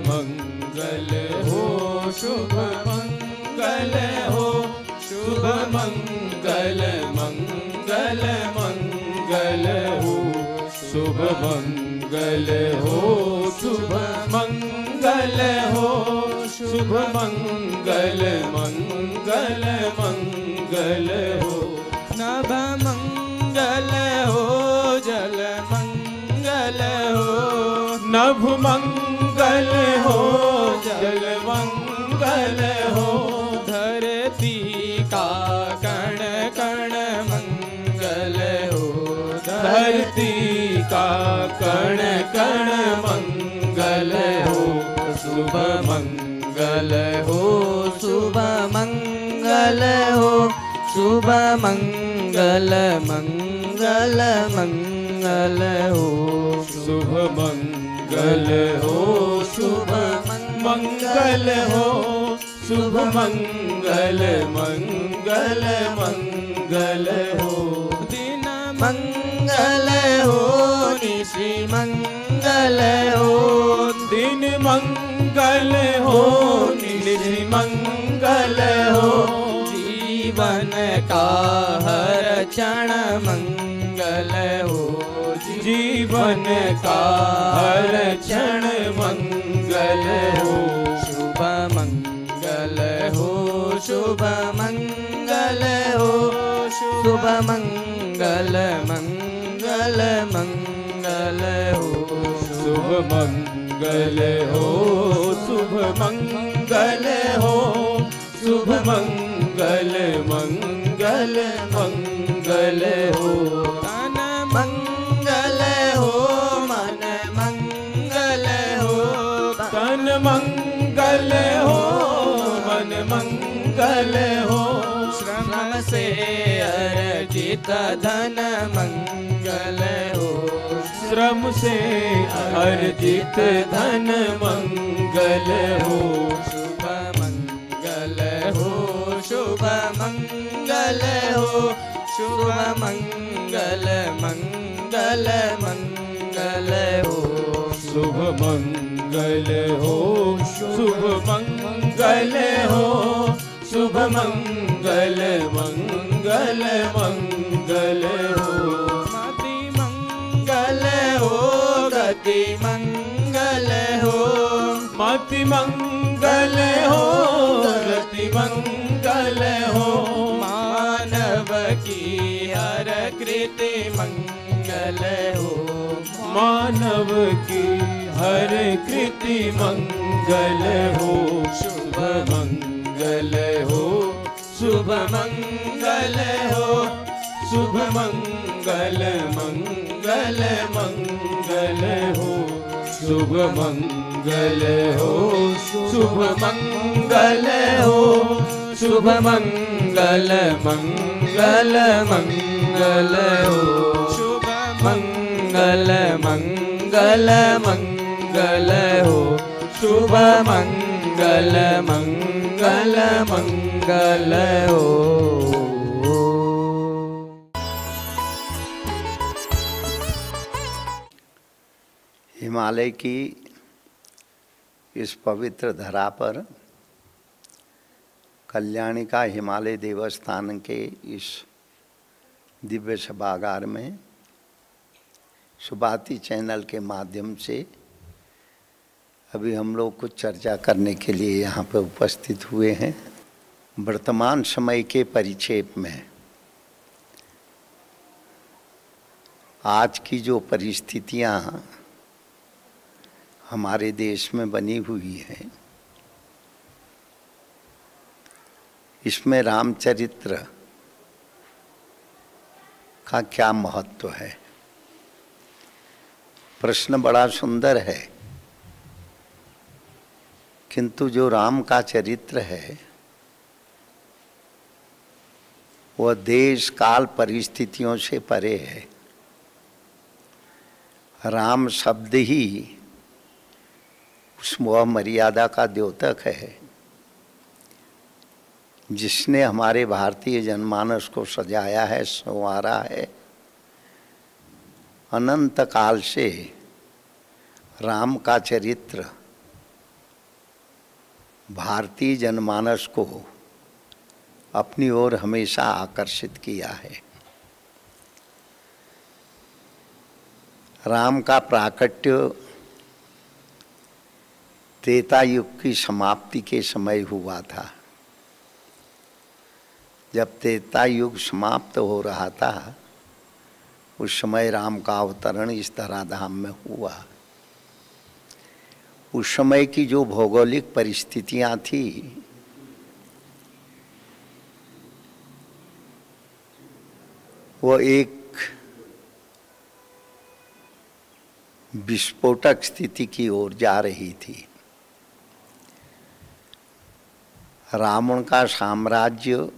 मंगल हो, शुभ मंगल हो, शुभ मंगल मंगल मंगल हो, शुभ मंगल हो, शुभ मंगल हो, शुभ मंगल मंगल मंगल हो। नभ मंगल हो, जल मंगल हो, नभ मंगल हो, जल मंगल हो, धरती का कण कण मंगल हो, धरती का कण कण मंगल हो, शुभ मंगल हो, शुभ मंगल हो, शुभ मंगल मंगल मंगल हो, शुभ मंगल हो, शुभ मंगल हो, शुभ मंगल मंगल मंगल हो। दिन मंगल हो, निशि मंगल हो, दिन मंगल हो, निशि मंगल हो, जीवन का हर क्षण मंगल हो, जीवन का हर क्षण मंगल हो, शुभ मंगल हो, शुभ मंगल हो, शुभ मंगल मंगल मंगल हो, शुभ मंगल हो, शुभ मंगल हो, शुभ मंगल मंगल मंगल हो। तन मंगल हो, मन मंगल हो, तन मंगल हो, मन मंगल हो, श्रम से अर्जित धन मंगल हो, श्रम से अर्जित धन मंगल हो, शुभ मंगल हो, शुभ मंगल हो, शुभ मंगल मंगल मंगल हो, शुभ मंगल हो, शुभ मंगल हो, शुभ मंगल मंगल मंगल हो। मति मंगल हो, गति मंगल हो, मति मंगल हो, गति मंगल हो, मानव की हर कृति मंगल हो, मानव की हर कृति मंगल हो, शुभ मंगल हो, शुभ मंगल हो, शुभ मंगल मंगल मंगल हो, शुभ मंगल हो, शुभ मंगल हो, शुभ मंगल मंगल मंगल हो, शुभ मंगल मंगल मंगल हो, शुभ मंगल मंगल मंगल हो। हिमालय की इस पवित्र धरा पर कल्याणी का हिमालय देवस्थान के इस दिव्य सभागार में सुभाती चैनल के माध्यम से अभी हम लोग कुछ चर्चा करने के लिए यहाँ पर उपस्थित हुए हैं। वर्तमान समय के परिक्षेप में आज की जो परिस्थितियाँ हमारे देश में बनी हुई है, इसमें रामचरित्र का क्या महत्व है। प्रश्न बड़ा सुंदर है, किंतु जो राम का चरित्र है वह देश काल परिस्थितियों से परे है। राम शब्द ही वह मर्यादा का द्योतक है जिसने हमारे भारतीय जनमानस को सजाया है, संवारा है। अनंत काल से राम का चरित्र भारतीय जनमानस को अपनी ओर हमेशा आकर्षित किया है। राम का प्राकट्य त्रेता युग की समाप्ति के समय हुआ था। जब त्रेता युग समाप्त हो रहा था, उस समय राम का अवतरण इस धराधाम में हुआ। उस समय की जो भौगोलिक परिस्थितियां थी, वो एक विस्फोटक स्थिति की ओर जा रही थी। रावण का साम्राज्य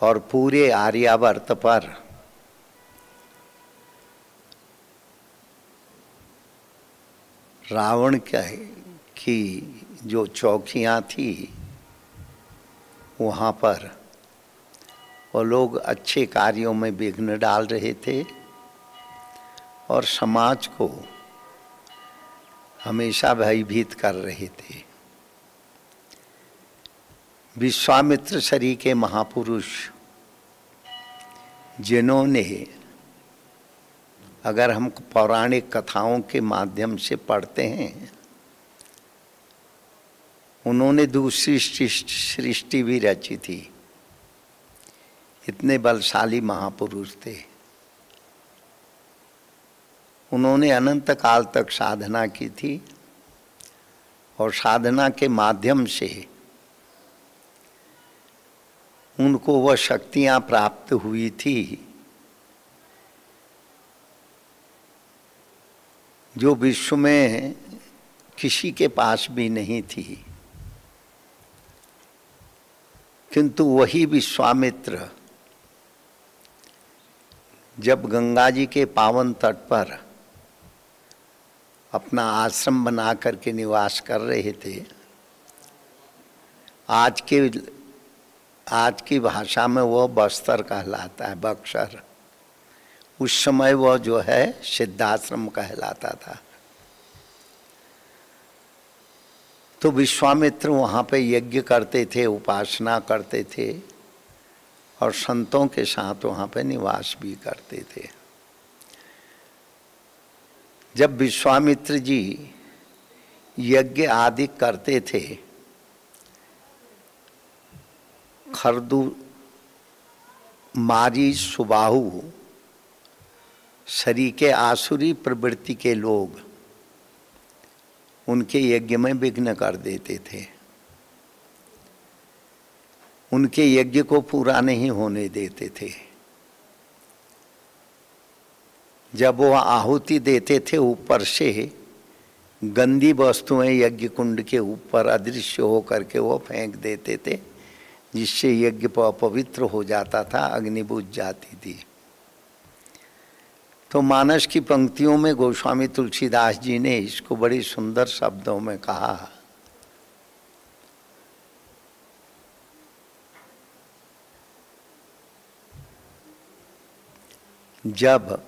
और पूरे आर्यावर्त पर रावण की जो चौकियां थी, वहाँ पर वो लोग अच्छे कार्यों में विघ्न डाल रहे थे और समाज को हमेशा भयभीत कर रहे थे। विश्वामित्र सरी के महापुरुष, जिन्होंने, अगर हम पौराणिक कथाओं के माध्यम से पढ़ते हैं, उन्होंने दूसरी सृष्टि भी रची थी। इतने बलशाली महापुरुष थे। उन्होंने अनंत काल तक साधना की थी और साधना के माध्यम से उनको वह शक्तियां प्राप्त हुई थी जो विश्व में किसी के पास भी नहीं थी। किंतु वही विश्वामित्र जब गंगा जी के पावन तट पर अपना आश्रम बना करके निवास कर रहे थे, आज की भाषा में वो बस्तर कहलाता है, बक्सर। उस समय वह जो है सिद्धाश्रम कहलाता था। तो विश्वामित्र वहाँ पे यज्ञ करते थे, उपासना करते थे और संतों के साथ वहाँ पे निवास भी करते थे। जब विश्वामित्र जी यज्ञ आदि करते थे, खरदू, मारी, सुबाहु, सरीके आसुरी प्रवृत्ति के लोग उनके यज्ञ में विघ्न कर देते थे। उनके यज्ञ को पूरा नहीं होने देते थे। जब वो आहुति देते थे, ऊपर से गंदी वस्तुएं यज्ञ कुंड के ऊपर अदृश्य होकर के वो फेंक देते थे, जिससे यज्ञ अपवित्र हो जाता था, अग्नि बुझ जाती थी। तो मानस की पंक्तियों में गोस्वामी तुलसीदास जी ने इसको बड़ी सुंदर शब्दों में कहा, जब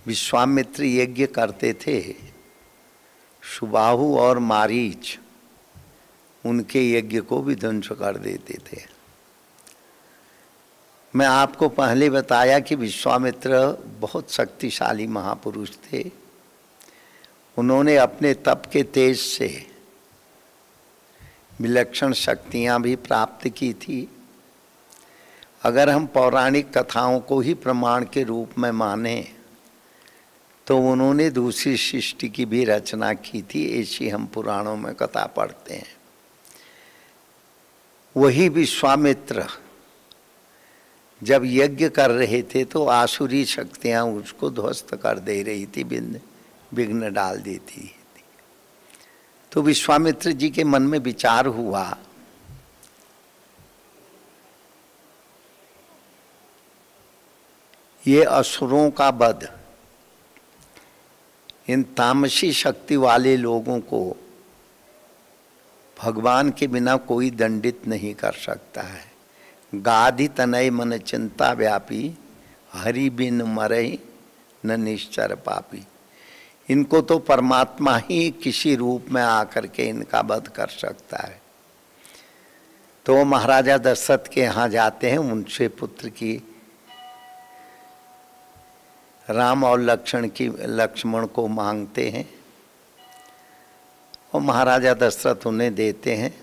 विश्वामित्र यज्ञ करते थे, सुबाहु और मारीच उनके यज्ञ को भी ध्वंस कर देते थे। मैं आपको पहले बताया कि विश्वामित्र बहुत शक्तिशाली महापुरुष थे। उन्होंने अपने तप के तेज से विलक्षण शक्तियां भी प्राप्त की थी। अगर हम पौराणिक कथाओं को ही प्रमाण के रूप में माने तो उन्होंने दूसरी सृष्टि की भी रचना की थी, ऐसी हम पुराणों में कथा पढ़ते हैं। वही विश्वामित्र जब यज्ञ कर रहे थे तो आसुरी शक्तियां उसको ध्वस्त कर दे रही थी, विघ्न डाल देती थी। तो विश्वामित्र जी के मन में विचार हुआ, ये असुरों का वध इन तामसी शक्ति वाले लोगों को भगवान के बिना कोई दंडित नहीं कर सकता है। गाधि तनय मन चिंता व्यापी, हरि बिन मरई न निश्चर पापी। इनको तो परमात्मा ही किसी रूप में आकर के इनका वध कर सकता है। तो महाराजा दशरथ के यहाँ जाते हैं, उनसे पुत्र की राम और लक्ष्मण को मांगते हैं और महाराजा दशरथ उन्हें देते हैं।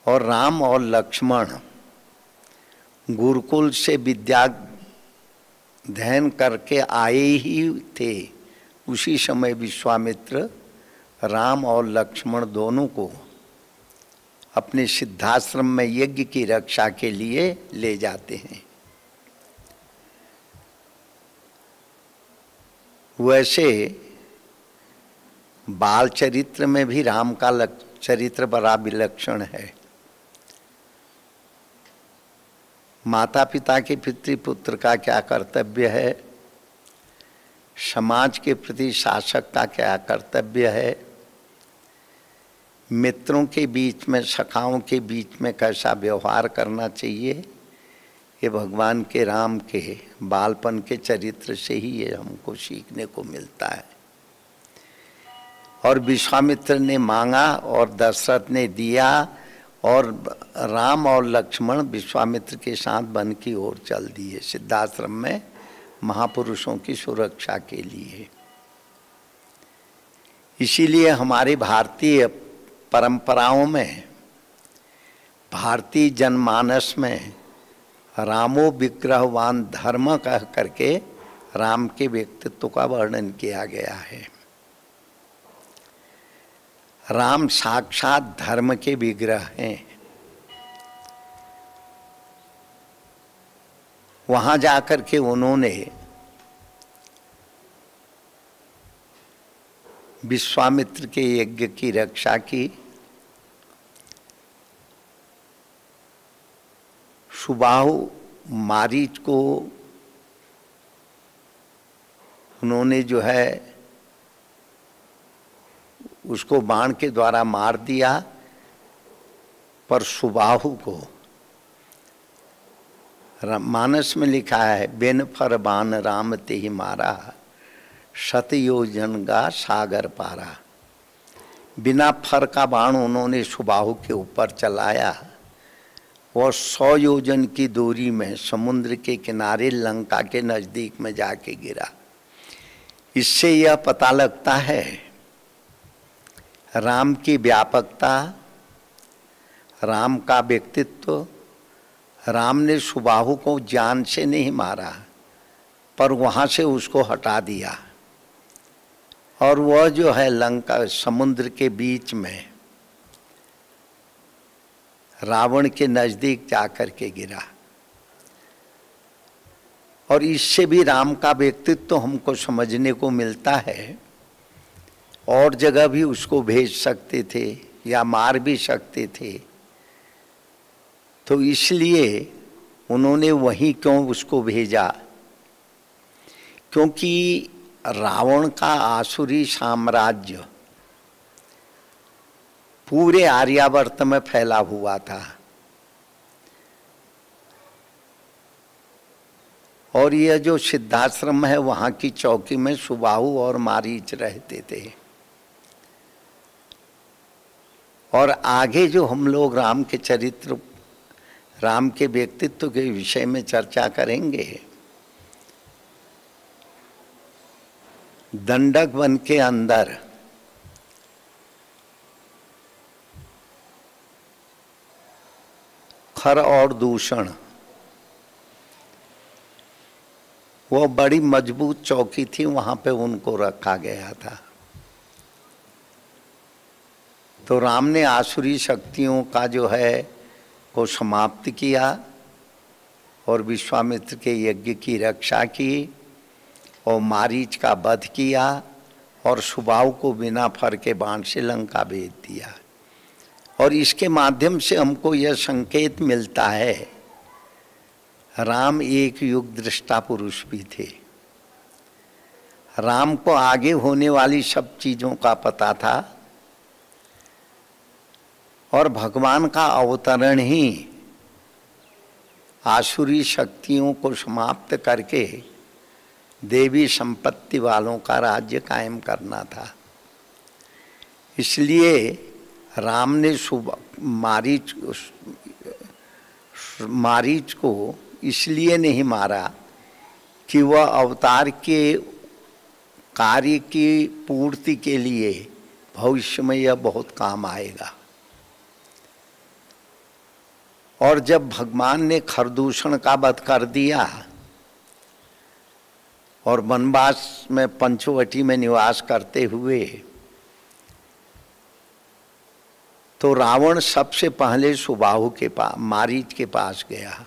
और राम और लक्ष्मण गुरुकुल से विद्या अध्ययन करके आए ही थे। उसी समय विश्वामित्र राम और लक्ष्मण दोनों को अपने सिद्धाश्रम में यज्ञ की रक्षा के लिए ले जाते हैं। वैसे बाल चरित्र में भी राम का चरित्र बड़ा विलक्षण है। माता पिता के पितृपुत्र का क्या कर्तव्य है, समाज के प्रति शासक का क्या कर्तव्य है, मित्रों के बीच में, सखाओं के बीच में कैसा व्यवहार करना चाहिए, ये भगवान के राम के बालपन के चरित्र से ही ये हमको सीखने को मिलता है। और विश्वामित्र ने मांगा और दशरथ ने दिया और राम और लक्ष्मण विश्वामित्र के साथ वन की ओर चल दिए सिद्धाश्रम में महापुरुषों की सुरक्षा के लिए। इसीलिए हमारे भारतीय परंपराओं में, भारतीय जनमानस में रामो विग्रहवान धर्म कह करके राम के व्यक्तित्व का वर्णन किया गया है। राम साक्षात धर्म के विग्रह हैं। वहां जाकर के उन्होंने विश्वामित्र के यज्ञ की रक्षा की। सुबाहु मारीच को उन्होंने जो है उसको बाण के द्वारा मार दिया, पर सुबाहु को मानस में लिखा है बिन फर बाण राम ते ही मारा, शत योजन गा सागर पारा। बिना फर का बाण उन्होंने सुबाहु के ऊपर चलाया और 100 योजन की दूरी में समुद्र के किनारे लंका के नज़दीक में जाके गिरा। इससे यह पता लगता है राम की व्यापकता, राम का व्यक्तित्व। राम ने सुबाहु को जान से नहीं मारा, पर वहाँ से उसको हटा दिया और वह जो है लंका समुद्र के बीच में रावण के नज़दीक जाकर के गिरा। और इससे भी राम का व्यक्तित्व हमको समझने को मिलता है। और जगह भी उसको भेज सकते थे या मार भी सकते थे, तो इसलिए उन्होंने वहीं क्यों उसको भेजा? क्योंकि रावण का आसुरी साम्राज्य पूरे आर्यावर्त में फैला हुआ था और यह जो सिद्धाश्रम है वहाँ की चौकी में सुबाहु और मारीच रहते थे। और आगे जो हम लोग राम के चरित्र, राम के व्यक्तित्व के विषय में चर्चा करेंगे, दंडक वन के अंदर खर और दूषण, वो बड़ी मजबूत चौकी थी, वहां पे उनको रखा गया था। तो राम ने आसुरी शक्तियों का जो है को समाप्त किया और विश्वामित्र के यज्ञ की रक्षा की और मारीच का वध किया और सुबाहु को बिना फर के बाण से लंका भेज दिया। और इसके माध्यम से हमको यह संकेत मिलता है राम एक युग दृष्टा पुरुष भी थे। राम को आगे होने वाली सब चीज़ों का पता था और भगवान का अवतरण ही आसुरी शक्तियों को समाप्त करके देवी संपत्ति वालों का राज्य कायम करना था। इसलिए राम ने मारीच को इसलिए नहीं मारा कि वह अवतार के कार्य की पूर्ति के लिए भविष्य में यह बहुत काम आएगा। और जब भगवान ने खरदूषण का वध कर दिया और वनवास में पंचवटी में निवास करते हुए, तो रावण सबसे पहले सुबाहु के पास, मारीच के पास गया।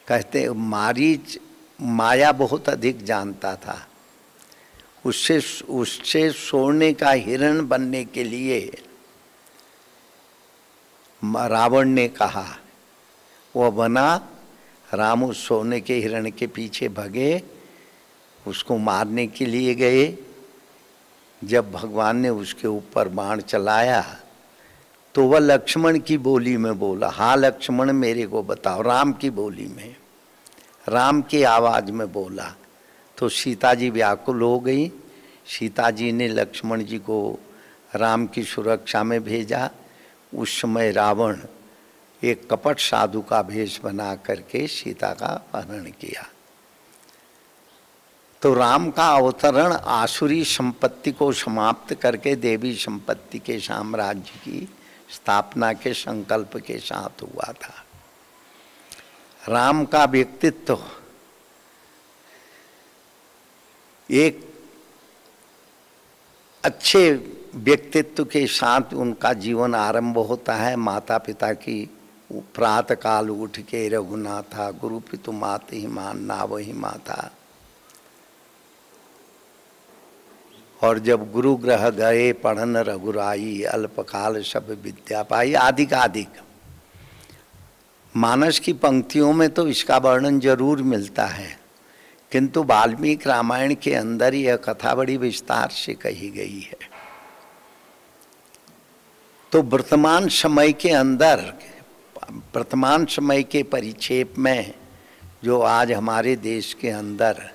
कहते मारीच माया बहुत अधिक जानता था। उससे सोने का हिरण बनने के लिए रावण ने कहा, वह बना। राम उस सोने के हिरण के पीछे भगे, उसको मारने के लिए गए। जब भगवान ने उसके ऊपर बाण चलाया तो वह लक्ष्मण की बोली में बोला, हाँ लक्ष्मण मेरे को बताओ, राम की बोली में, राम की आवाज़ में बोला। तो सीता जी व्याकुल हो गई। सीता जी ने लक्ष्मण जी को राम की सुरक्षा में भेजा। उस समय रावण एक कपट साधु का भेष बना करके सीता का अपहरण किया। तो राम का अवतरण आसुरी संपत्ति को समाप्त करके देवी संपत्ति के साम्राज्य की स्थापना के संकल्प के साथ हुआ था। राम का व्यक्तित्व एक अच्छे व्यक्तित्व के साथ उनका जीवन आरंभ होता है। माता पिता की प्रातः काल उठ के रघुनाथा गुरु पितु मात ही मान ना वही माता, और जब गुरु ग्रह गए पढ़न रघुराई, अल्पकाल सब विद्या पाई, आदि का अधिक। मानस की पंक्तियों में तो इसका वर्णन जरूर मिलता है, किंतु वाल्मीकि रामायण के अंदर यह कथा बड़ी विस्तार से कही गई है। तो वर्तमान समय के अंदर, वर्तमान समय के परिक्षेप में जो आज हमारे देश के अंदर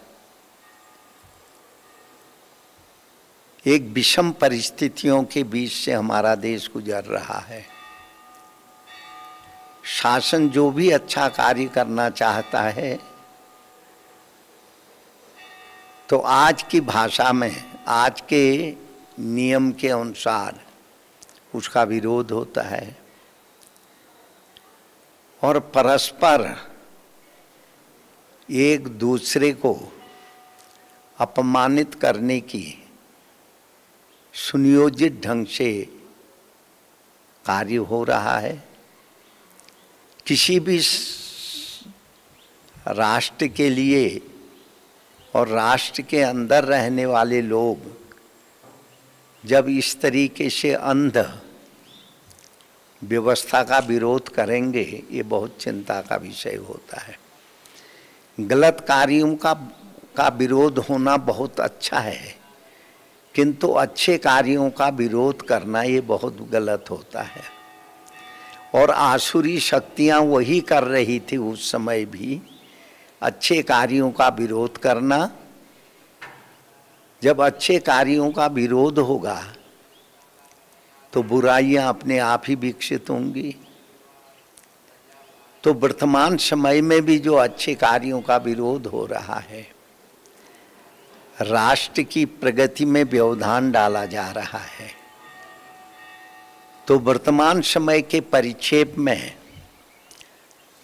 एक विषम परिस्थितियों के बीच से हमारा देश गुजर रहा है। शासन जो भी अच्छा कार्य करना चाहता है तो आज की भाषा में, आज के नियम के अनुसार उसका विरोध होता है और परस्पर एक दूसरे को अपमानित करने की सुनियोजित ढंग से कार्य हो रहा है। किसी भी राष्ट्र के लिए और राष्ट्र के अंदर रहने वाले लोग जब इस तरीके से अंध व्यवस्था का विरोध करेंगे, ये बहुत चिंता का विषय होता है। गलत कार्यों का विरोध होना बहुत अच्छा है, किंतु अच्छे कार्यों का विरोध करना ये बहुत गलत होता है। और आसुरी शक्तियां वही कर रही थी उस समय भी, अच्छे कार्यों का विरोध करना। जब अच्छे कार्यों का विरोध होगा तो बुराइयां अपने आप ही विकसित होंगी। तो वर्तमान समय में भी जो अच्छे कार्यों का विरोध हो रहा है, राष्ट्र की प्रगति में व्यवधान डाला जा रहा है। तो वर्तमान समय के परिक्षेप में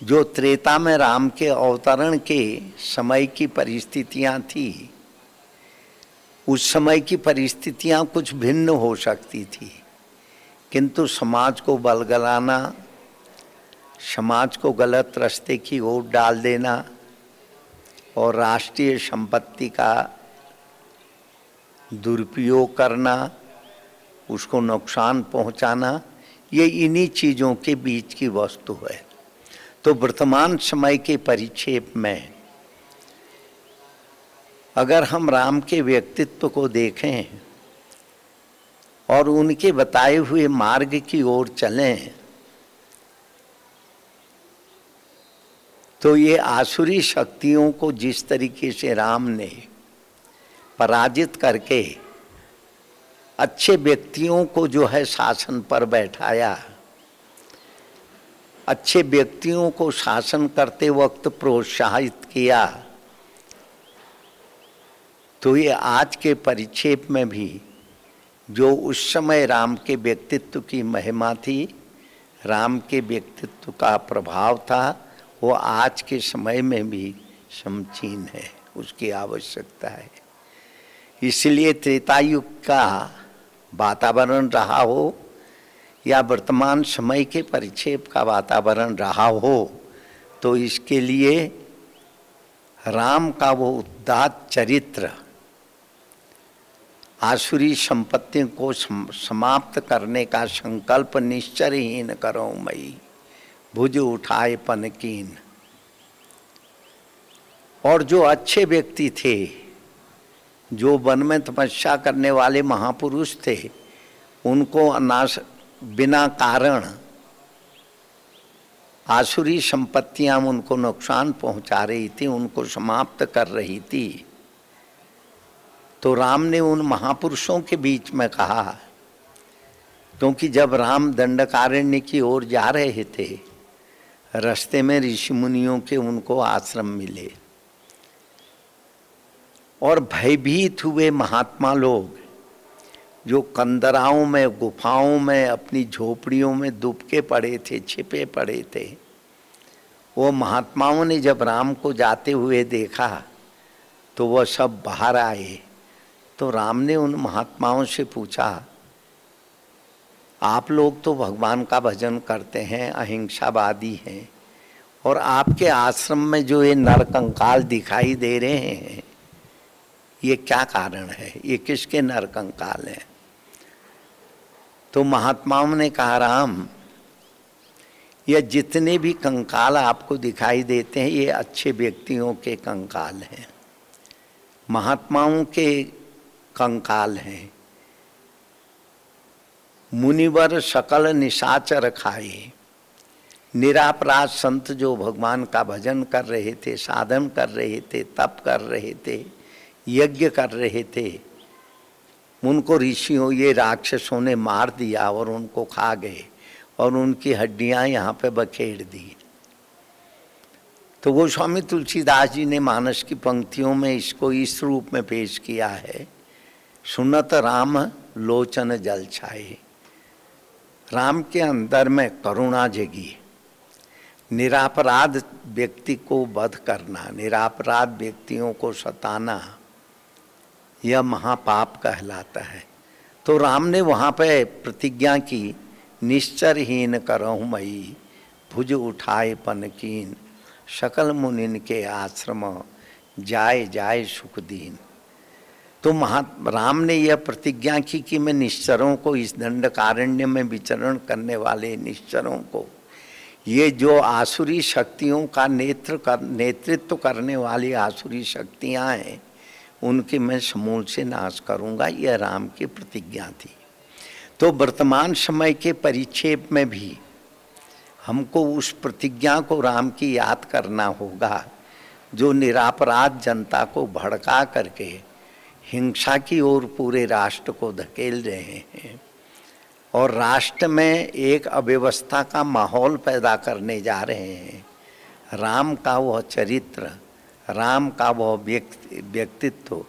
जो त्रेता में राम के अवतरण के समय की परिस्थितियां थी, उस समय की परिस्थितियां कुछ भिन्न हो सकती थी, किंतु समाज को बलगलाना, समाज को गलत रास्ते की ओर डाल देना और राष्ट्रीय संपत्ति का दुरुपयोग करना, उसको नुकसान पहुंचाना, ये इन्हीं चीज़ों के बीच की वस्तु है। तो वर्तमान समय के परिक्षेप में अगर हम राम के व्यक्तित्व को देखें और उनके बताए हुए मार्ग की ओर चलें तो ये आसुरी शक्तियों को जिस तरीके से राम ने पराजित करके अच्छे व्यक्तियों को जो है शासन पर बैठाया, अच्छे व्यक्तियों को शासन करते वक्त प्रोत्साहित किया, तो ये आज के परिक्षेप में भी जो उस समय राम के व्यक्तित्व की महिमा थी, राम के व्यक्तित्व का प्रभाव था, वो आज के समय में भी समीचीन है, उसकी आवश्यकता है। इसलिए त्रेता युग का वातावरण रहा हो या वर्तमान समय के परिक्षेप का वातावरण रहा हो, तो इसके लिए राम का वो उदात्त चरित्र आसुरी संपत्ति को समाप्त करने का संकल्प निश्चरहीन करो मई, भुज उठाए पनकीन। और जो अच्छे व्यक्ति थे, जो वन में तपस्या करने वाले महापुरुष थे, उनको अनाश बिना कारण आसुरी संपत्तियां उनको नुकसान पहुंचा रही थी, उनको समाप्त कर रही थी। तो राम ने उन महापुरुषों के बीच में कहा, क्योंकि जब राम दंडकारण्य की ओर जा रहे थे, रास्ते में ऋषि मुनियों के उनको आश्रम मिले और भयभीत हुए महात्मा लोग जो कंदराओं में, गुफाओं में, अपनी झोपड़ियों में दुबके पड़े थे, छिपे पड़े थे, वो महात्माओं ने जब राम को जाते हुए देखा तो वह सब बाहर आए। तो राम ने उन महात्माओं से पूछा, आप लोग तो भगवान का भजन करते हैं, अहिंसावादी हैं, और आपके आश्रम में जो ये नरकंकाल दिखाई दे रहे हैं, ये क्या कारण है? ये किसके नरकंकाल हैं? तो महात्माओं ने कहा, राम, ये जितने भी कंकाल आपको दिखाई देते हैं, ये अच्छे व्यक्तियों के कंकाल हैं, महात्माओं के कंकाल हैं। मुनिवर सकल निशाचर खाए, निरापराध संत जो भगवान का भजन कर रहे थे, साधन कर रहे थे, तप कर रहे थे, यज्ञ कर रहे थे, उनको ऋषियों, ये राक्षसों ने मार दिया और उनको खा गए और उनकी हड्डियां यहाँ पे बखेर दी। तो गोस्वामी तुलसीदास जी ने मानस की पंक्तियों में इसको इस रूप में पेश किया है, सुनत राम लोचन जल छाए। राम के अंदर में करुणा जगी, निरापराध व्यक्ति को वध करना, निरापराध व्यक्तियों को सताना, यह महापाप कहलाता है। तो राम ने वहाँ पे प्रतिज्ञा की, निश्चरहीन करहु मई, भुज उठाए पनकीन, सकल मुनिन के आश्रम जाए जाए सुख दीन। तो राम ने यह प्रतिज्ञा की कि मैं निश्चरों को, इस दंडकारण्य में विचरण करने वाले निश्चरों को, ये जो आसुरी शक्तियों का नेतृत्व करने वाली आसुरी शक्तियां हैं, उनकी मैं समूल से नाश करूंगा। यह राम की प्रतिज्ञा थी। तो वर्तमान समय के परिक्षेप में भी हमको उस प्रतिज्ञा को राम की याद करना होगा, जो निरापराध जनता को भड़का करके हिंसा की ओर पूरे राष्ट्र को धकेल रहे हैं और राष्ट्र में एक अव्यवस्था का माहौल पैदा करने जा रहे हैं। राम का वह चरित्र, राम का वह व्यक्तित्व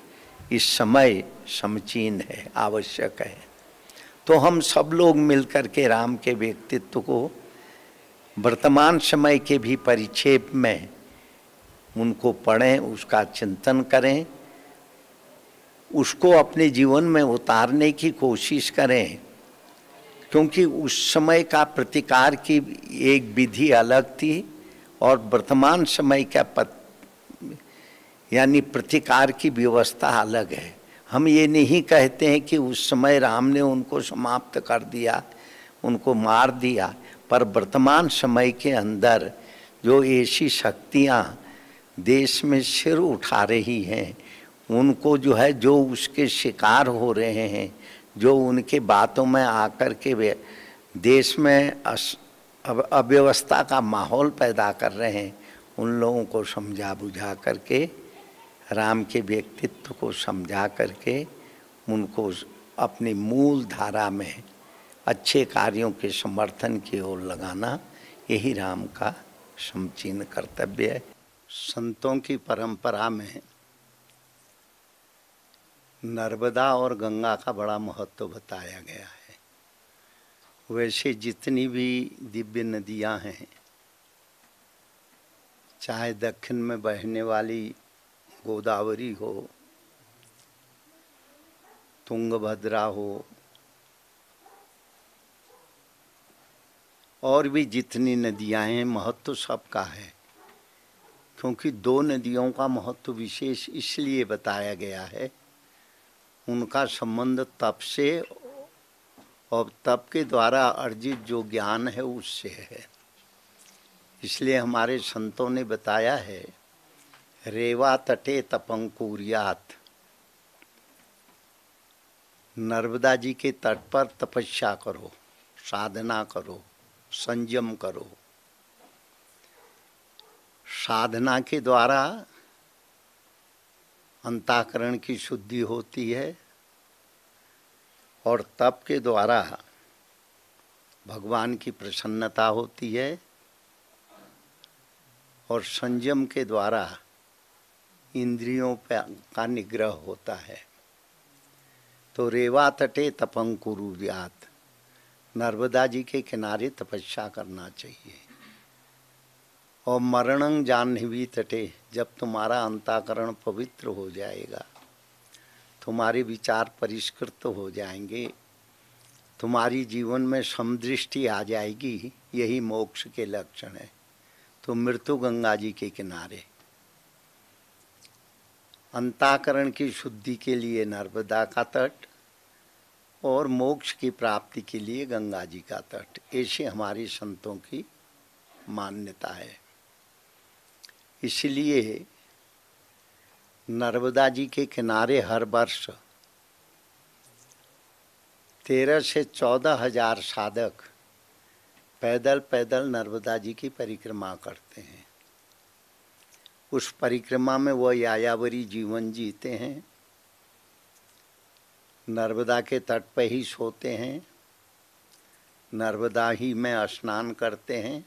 इस समय समीचीन है, आवश्यक है। तो हम सब लोग मिलकर के राम के व्यक्तित्व को वर्तमान समय के भी परिक्षेप में उनको पढ़ें, उसका चिंतन करें, उसको अपने जीवन में उतारने की कोशिश करें, क्योंकि उस समय का प्रतिकार की एक विधि अलग थी और वर्तमान समय का यानी प्रतिकार की व्यवस्था अलग है। हम ये नहीं कहते हैं कि उस समय राम ने उनको समाप्त कर दिया, उनको मार दिया, पर वर्तमान समय के अंदर जो ऐसी शक्तियाँ देश में सिर उठा रही हैं, उनको जो है, जो उसके शिकार हो रहे हैं, जो उनके बातों में आकर के वे देश में अव्यवस्था का माहौल पैदा कर रहे हैं, उन लोगों को समझा बुझा करके, राम के व्यक्तित्व को समझा करके उनको अपनी मूल धारा में अच्छे कार्यों के समर्थन की ओर लगाना, यही राम का समीचीन कर्तव्य है। संतों की परंपरा में नर्मदा और गंगा का बड़ा महत्व बताया गया है। वैसे जितनी भी दिव्य नदियां हैं, चाहे दक्षिण में बहने वाली गोदावरी हो, तुंगभद्रा हो, और भी जितनी नदियां हैं, महत्व सबका है। क्योंकि दो नदियों का महत्व विशेष इसलिए बताया गया है, उनका संबंध तप से और तप के द्वारा अर्जित जो ज्ञान है उससे है। इसलिए हमारे संतों ने बताया है, रेवा तटे तपंकुर्यात, नर्मदा जी के तट पर तपस्या करो, साधना करो, संयम करो। साधना के द्वारा अंतःकरण की शुद्धि होती है और तप के द्वारा भगवान की प्रसन्नता होती है और संयम के द्वारा इंद्रियों का निग्रह होता है। तो रेवा तटे तपंकुर्यात, नर्मदा जी के किनारे तपस्या करना चाहिए। और मरणं जाह्नवी तटे, जब तुम्हारा अंतःकरण पवित्र हो जाएगा, तुम्हारे विचार परिष्कृत हो जाएंगे, तुम्हारी जीवन में समदृष्टि आ जाएगी, यही मोक्ष के लक्षण है। तो मृत्यु गंगा जी के किनारे, अंतःकरण की शुद्धि के लिए नर्मदा का तट और मोक्ष की प्राप्ति के लिए गंगा जी का तट, ऐसे हमारे संतों की मान्यता है। इसलिए नर्मदा जी के किनारे हर वर्ष 13 से 14 हजार साधक पैदल पैदल नर्मदा जी की परिक्रमा करते हैं। उस परिक्रमा में वह यायावरी जीवन जीते हैं, नर्मदा के तट पर ही सोते हैं, नर्मदा ही में स्नान करते हैं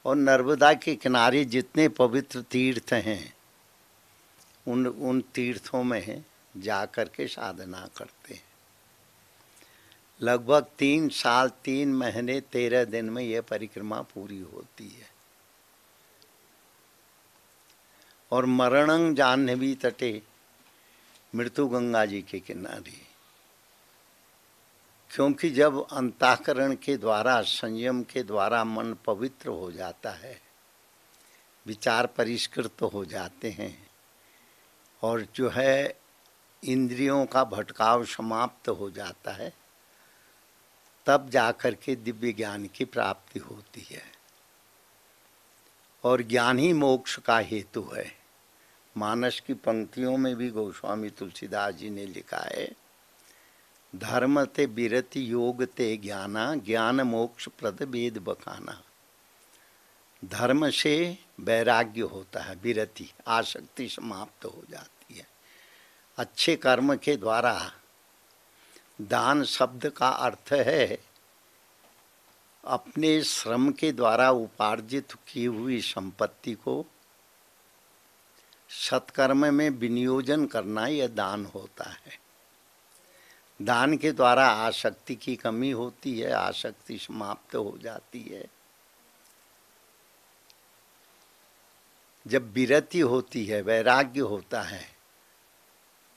और नर्मदा के किनारे जितने पवित्र तीर्थ हैं उन तीर्थों में जा कर के साधना करते हैं। लगभग 3 साल 3 महीने 13 दिन में यह परिक्रमा पूरी होती है। और मरणं जाह्नवी तटे, मृत्यु गंगा जी के किनारे, क्योंकि जब अंतःकरण के द्वारा संयम के द्वारा मन पवित्र हो जाता है, विचार परिष्कृत हो जाते हैं और जो है इंद्रियों का भटकाव समाप्त हो जाता है, तब जाकर के दिव्य ज्ञान की प्राप्ति होती है। और ज्ञान ही मोक्ष का हेतु है। मानस की पंक्तियों में भी गोस्वामी तुलसीदास जी ने लिखा है, धर्म ते बिरति योग ते ज्ञाना, ज्ञान मोक्ष प्रद वेद बखाना। धर्म से वैराग्य होता है, बिरति आसक्ति समाप्त हो जाती है। अच्छे कर्म के द्वारा, दान शब्द का अर्थ है अपने श्रम के द्वारा उपार्जित की हुई संपत्ति को सत्कर्म में विनियोजन करना, यह दान होता है। दान के द्वारा आसक्ति की कमी होती है, आसक्ति समाप्त हो जाती है। जब विरति होती है, वैराग्य होता है,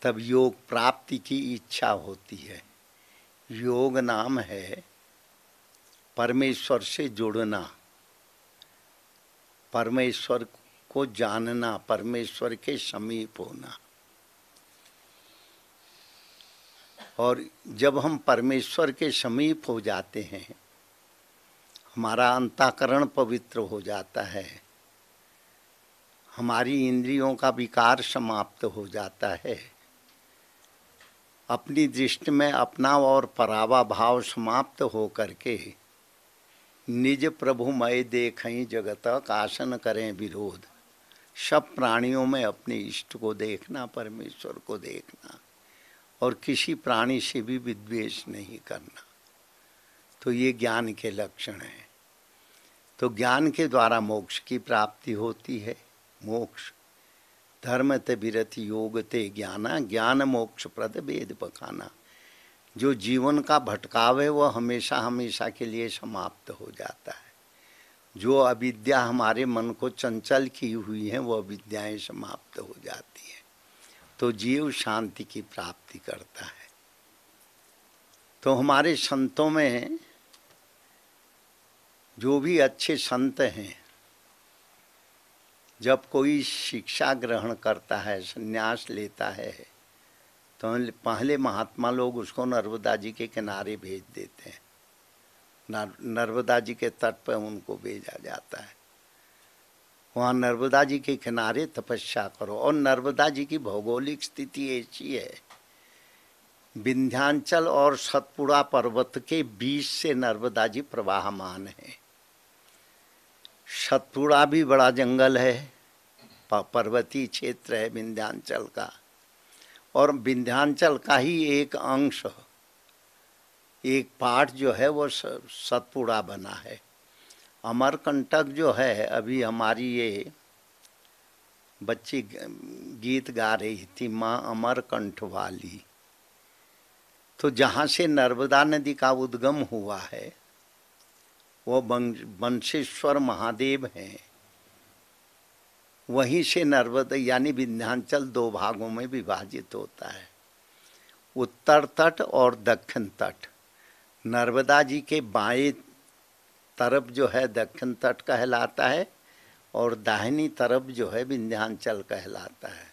तब योग प्राप्ति की इच्छा होती है। योग नाम है परमेश्वर से जुड़ना, परमेश्वर को जानना, परमेश्वर के समीप होना। और जब हम परमेश्वर के समीप हो जाते हैं, हमारा अंतःकरण पवित्र हो जाता है, हमारी इंद्रियों का विकार समाप्त हो जाता है, अपनी दृष्टि में अपना और परावा भाव समाप्त हो करके निज प्रभु मय देखहीं जगत कासन करें विरोध। सब प्राणियों में अपने इष्ट को देखना, परमेश्वर को देखना, और किसी प्राणी से भी विद्वेष नहीं करना, तो ये ज्ञान के लक्षण हैं। तो ज्ञान के द्वारा मोक्ष की प्राप्ति होती है। मोक्ष धर्म ते विरति योग ते ज्ञाना, ज्ञान मोक्ष प्रद वेद बखाना। जो जीवन का भटकाव है वह हमेशा हमेशा के लिए समाप्त हो जाता है। जो अविद्या हमारे मन को चंचल की हुई है वह विद्याएं समाप्त हो जाती है, तो जीव शांति की प्राप्ति करता है। तो हमारे संतों में जो भी अच्छे संत हैं, जब कोई शिक्षा ग्रहण करता है, संन्यास लेता है, तो पहले महात्मा लोग उसको नर्मदा जी के किनारे भेज देते हैं। नर्मदा जी के तट पर उनको भेजा जाता है। वहाँ नर्मदा जी के किनारे तपस्या करो। और नर्मदा जी की भौगोलिक स्थिति ऐसी है, विंध्याचल और सतपुड़ा पर्वत के बीच से नर्मदा जी प्रवाहमान है। सतपुड़ा भी बड़ा जंगल है, पर्वतीय क्षेत्र है विंध्याचल का, और विंध्याचल का ही एक अंश, एक पार्ट जो है वो सतपुड़ा बना है। अमरकंटक जो है, अभी हमारी ये बच्ची गीत गा रही थी, माँ अमरकंठ वाली, तो जहाँ से नर्मदा नदी का उद्गम हुआ है वो बंसेश्वर महादेव हैं। वहीं से नर्मदा यानी विंध्याचल दो भागों में विभाजित होता है, उत्तर तट और दक्षिण तट। नर्मदा जी के बाएं तरफ जो है दक्षिण तट कहलाता है, और दाहिनी तरफ जो है विंध्याचल कहलाता है।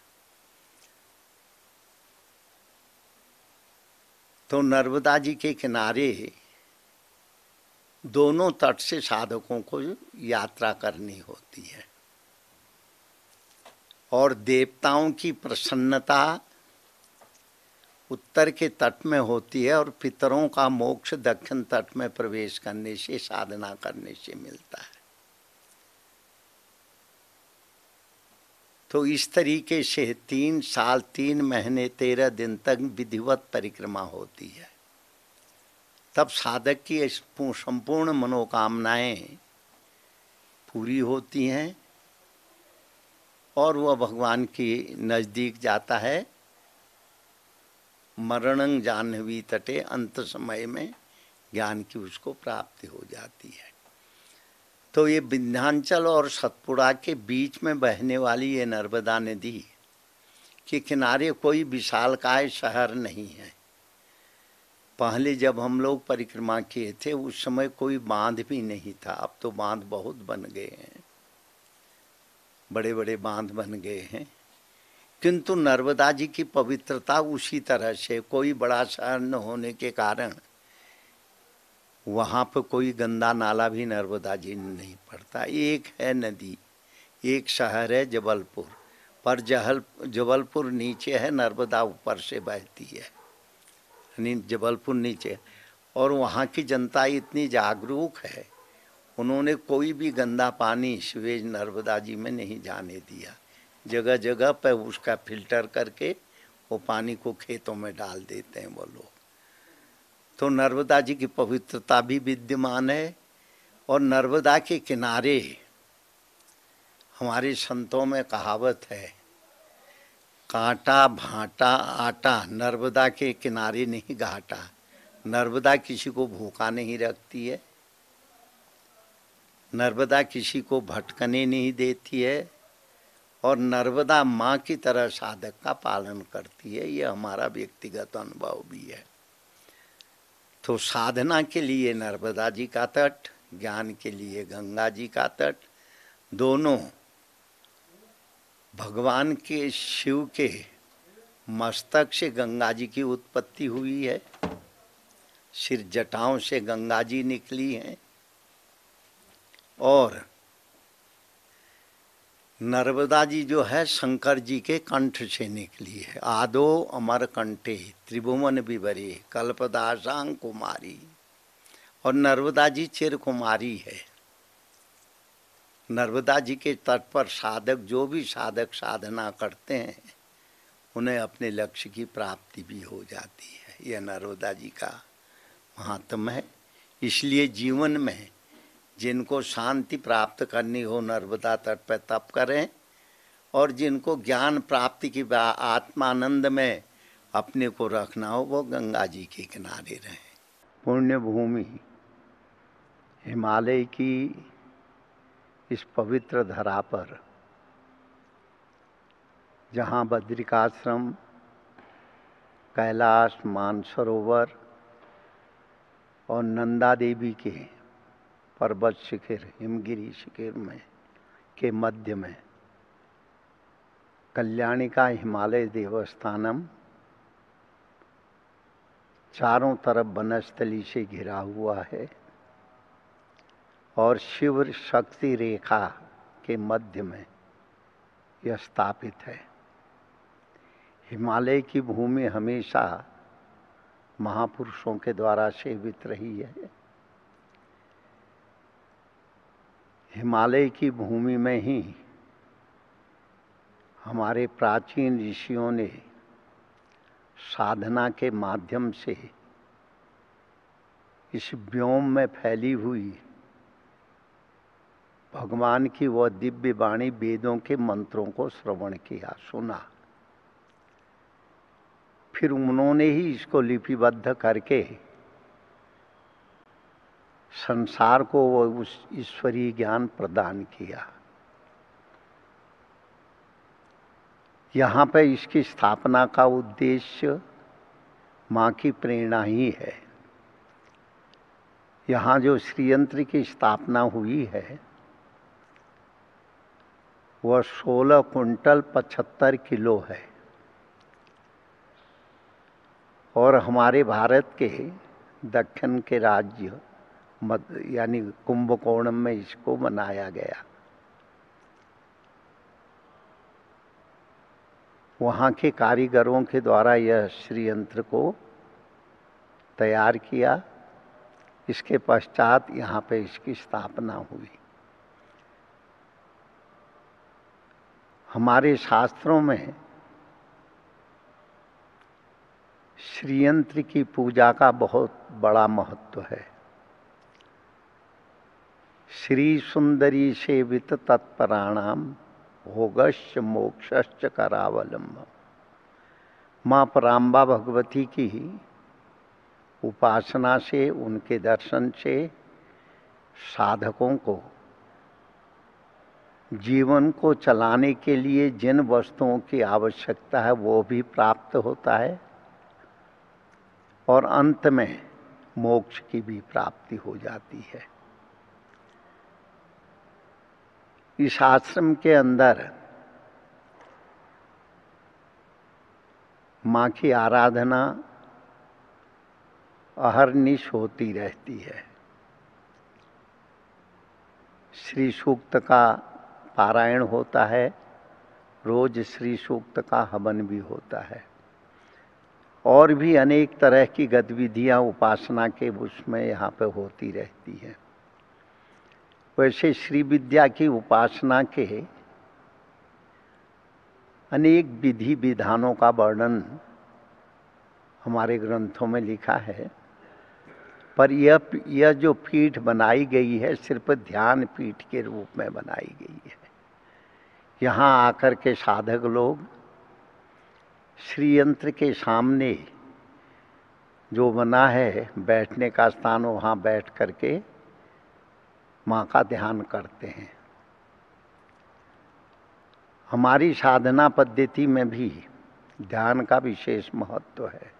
तो नर्मदा जी के किनारे दोनों तट से साधकों को यात्रा करनी होती है, और देवताओं की प्रसन्नता उत्तर के तट में होती है, और पितरों का मोक्ष दक्षिण तट में प्रवेश करने से, साधना करने से मिलता है। तो इस तरीके से 3 साल 3 महीने 13 दिन तक विधिवत परिक्रमा होती है। तब साधक की संपूर्ण मनोकामनाएं पूरी होती हैं, और वह भगवान के नज़दीक जाता है। मरणं जाह्नवी तटे, अंत समय में ज्ञान की उसको प्राप्ति हो जाती है। तो ये विंध्याचल और सतपुड़ा के बीच में बहने वाली ये नर्मदा नदी के किनारे कोई विशालकाय शहर नहीं है। पहले जब हम लोग परिक्रमा किए थे उस समय कोई बांध भी नहीं था। अब तो बांध बहुत बन गए हैं, बड़े बड़े बांध बन गए हैं, किंतु नर्मदा जी की पवित्रता उसी तरह से, कोई बड़ा शहर न होने के कारण वहाँ पर कोई गंदा नाला भी नर्मदा जी में नहीं पड़ता। एक है नदी, एक शहर है जबलपुर, पर जबलपुर नीचे है, नर्मदा ऊपर से बहती है, यानी जबलपुर नीचे। और वहाँ की जनता इतनी जागरूक है, उन्होंने कोई भी गंदा पानी सीवेज नर्मदा जी में नहीं जाने दिया। जगह जगह पर उसका फिल्टर करके वो पानी को खेतों में डाल देते हैं वो लोग। तो नर्मदा जी की पवित्रता भी विद्यमान है। और नर्मदा के किनारे हमारे संतों में कहावत है, कांटा भाटा आटा नर्मदा के किनारे नहीं घाटा। नर्मदा किसी को भूखा नहीं रखती है, नर्मदा किसी को भटकने नहीं देती है, और नर्मदा माँ की तरह साधक का पालन करती है। ये हमारा व्यक्तिगत अनुभव भी है। तो साधना के लिए नर्मदा जी का तट, ज्ञान के लिए गंगा जी का तट, दोनों भगवान के शिव के मस्तक से गंगा जी की उत्पत्ति हुई है, सिर जटाओं से गंगा जी निकली हैं, और नर्मदा जी जो है शंकर जी के कंठ से निकली है। आदो अमर कंठे त्रिभुवन विवरे कल्पदासां कुमारी। और नर्मदा जी चिरकुमारी है। नर्मदा जी के तट पर साधक, जो भी साधक साधना करते हैं, उन्हें अपने लक्ष्य की प्राप्ति भी हो जाती है। यह नर्मदा जी का महात्म है। इसलिए जीवन में जिनको शांति प्राप्त करनी हो, नर्मदा तट पर तप करें, और जिनको ज्ञान प्राप्ति की आत्मानंद में अपने को रखना हो, वो गंगा जी के किनारे रहें। पुण्य भूमि हिमालय की इस पवित्र धरा पर, जहाँ बद्रिकाश्रम, कैलाश, मानसरोवर और नंदा देवी के पर्वत शिखर, हिमगिरी शिखर में के मध्य में कल्याणिका हिमालय देवस्थानम चारों तरफ वनस्थली से घिरा हुआ है और शिव शक्ति रेखा के मध्य में यह स्थापित है। हिमालय की भूमि हमेशा महापुरुषों के द्वारा सेवित रही है। हिमालय की भूमि में ही हमारे प्राचीन ऋषियों ने साधना के माध्यम से इस व्योम में फैली हुई भगवान की वह दिव्य वाणी, वेदों के मंत्रों को श्रवण किया, सुना। फिर उन्होंने ही इसको लिपिबद्ध करके संसार को वो उस ईश्वरीय ज्ञान प्रदान किया। यहाँ पे इसकी स्थापना का उद्देश्य माँ की प्रेरणा ही है। यहाँ जो श्रीयंत्र की स्थापना हुई है वह 16 कुंटल 75 किलो है और हमारे भारत के दक्षिण के राज्य यानी कुंभकोणम में इसको बनाया गया। वहाँ के कारीगरों के द्वारा यह श्रीयंत्र को तैयार किया। इसके पश्चात यहाँ पे इसकी स्थापना हुई। हमारे शास्त्रों में श्रीयंत्र की पूजा का बहुत बड़ा महत्व है। श्री सुंदरी सेवित तत्पराणाम भोगश्च मोक्षश्च करावलंबम। माँ पराम्बा भगवती की उपासना से, उनके दर्शन से साधकों को जीवन को चलाने के लिए जिन वस्तुओं की आवश्यकता है वो भी प्राप्त होता है और अंत में मोक्ष की भी प्राप्ति हो जाती है। इस आश्रम के अंदर माँ की आराधना अहर्निश होती रहती है। श्री सूक्त का पारायण होता है, रोज श्री सूक्त का हवन भी होता है और भी अनेक तरह की गतिविधियाँ उपासना के उसमें यहाँ पे होती रहती हैं। वैसे श्री विद्या की उपासना के अनेक विधि विधानों का वर्णन हमारे ग्रंथों में लिखा है, पर यह जो पीठ बनाई गई है सिर्फ ध्यान पीठ के रूप में बनाई गई है। यहाँ आकर के साधक लोग श्रीयंत्र के सामने जो बना है बैठने का स्थान, वहाँ बैठ करके माँ का ध्यान करते हैं। हमारी साधना पद्धति में भी ध्यान का विशेष महत्व है।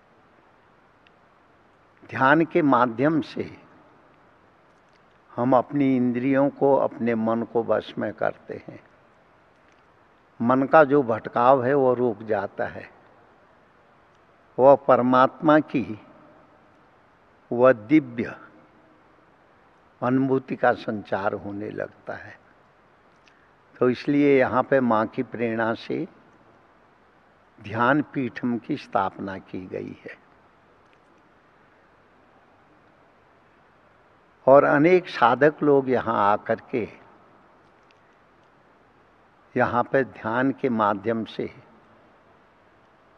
ध्यान के माध्यम से हम अपनी इंद्रियों को, अपने मन को वश में करते हैं। मन का जो भटकाव है वो रुक जाता है। वह परमात्मा की वह दिव्य अनुभूति का संचार होने लगता है। तो इसलिए यहाँ पे माँ की प्रेरणा से ध्यान पीठम की स्थापना की गई है। और अनेक साधक लोग यहाँ आकर के यहाँ पे ध्यान के माध्यम से